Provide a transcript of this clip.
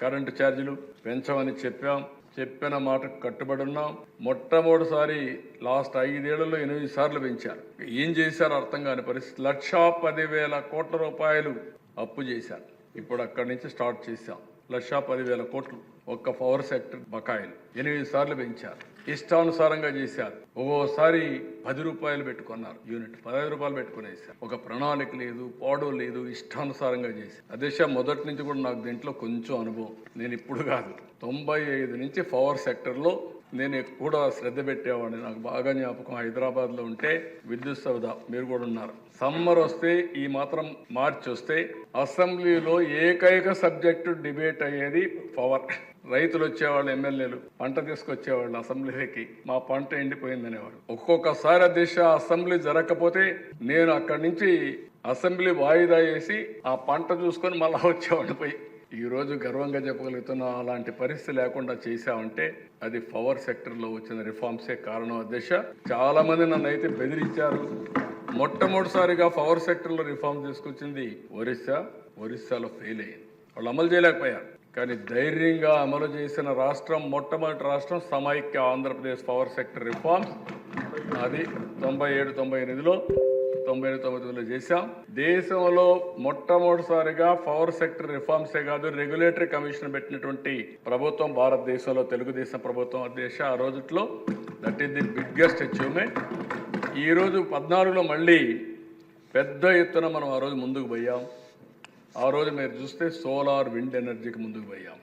Current ఛార్జీలు పెంచమని చెప్పిన మాటకు కట్టుబడి ఉన్నాం. మొట్టమొదటిసారి లాస్ట్ 5 ఏళ్లలో 8 సార్లు పెంచారు. ఏం చేశారో అర్థం కాని పరిస్థితి. 1,10,000 కోట్ల రూపాయలు అప్పు చేశారు. ఇప్పుడు అక్కడి నుంచి స్టార్ట్ చేశాం. 1,10,000 కోట్లు ఒక్క పవర్ సెక్టర్ బకాయిలు 8 సార్లు పెంచారు. ఇష్టానుసారంగా చేశారు. ఒక్కోసారి 10 రూపాయలు పెట్టుకున్నారు యూనిట్, 15 రూపాయలు పెట్టుకునేసారు. ఒక ప్రణాళిక లేదు, పాడు లేదు, ఇష్టానుసారంగా చేశారు. అదే మొదటి నుంచి కూడా నాకు దీంట్లో కొంచెం అనుభవం. నేను ఇప్పుడు కాదు, 95 నుంచి పవర్ సెక్టర్లో నేను కూడా శ్రద్ధ పెట్టేవాడిని. నాకు బాగా జ్ఞాపకం. హైదరాబాద్లో ఉంటే విద్యుత్ సౌధ, మీరు కూడా ఉన్నారు. సమ్మర్ వస్తే ఈ మాత్రం మార్చి వస్తే అసెంబ్లీలో ఏకైక సబ్జెక్టు డిబేట్ అయ్యేది పవర్. రైతులు వచ్చేవాళ్ళు, ఎమ్మెల్యేలు పంట తీసుకొచ్చేవాళ్ళు అసెంబ్లీకి, మా పంట ఎండిపోయిందనేవాడు. ఒక్కొక్కసారి అసెంబ్లీ జరగకపోతే నేను అక్కడి నుంచి అసెంబ్లీ వాయిదా వేసి ఆ పంట చూసుకొని మళ్ళా వచ్చేవాడు పోయి. ఈ రోజు గర్వంగా చెప్పగలుగుతున్నా, అలాంటి పరిస్థితి లేకుండా చేశామంటే అది పవర్ సెక్టర్లో వచ్చిన రిఫార్మ్సే కారణం. అధ్యక్ష, చాలా మంది నన్ను అయితే బెదిరించారు. మొట్టమొదటిసారిగా పవర్ సెక్టర్లో రిఫార్మ్ తీసుకొచ్చింది ఒరిస్సాలో ఫెయిల్ అయ్యింది. వాళ్ళు అమలు చేయలేకపోయారు. కానీ ధైర్యంగా అమలు చేసిన రాష్ట్రం, మొట్టమొదటి రాష్ట్రం సమైక్య ఆంధ్రప్రదేశ్ పవర్ సెక్టర్ రిఫార్మ్స్. అది 97, 98లో 99లో చేశాం. దేశంలో మొట్టమొదటిసారిగా పవర్ సెక్టర్ రిఫార్మ్సే కాదు, రెగ్యులేటరీ కమిషన్ పెట్టినటువంటి ప్రభుత్వం భారతదేశంలో తెలుగుదేశం ప్రభుత్వం. అధ్యక్ష, ఆ రోజుట్లో that is the biggest achievement. ఈరోజు 14లో మళ్ళీ పెద్ద ఎత్తున మనం ఆ రోజు ముందుకు పోయాం. ఆ రోజు మీరు చూస్తే సోలార్, విండ్ ఎనర్జీకి ముందుకు పోయాం.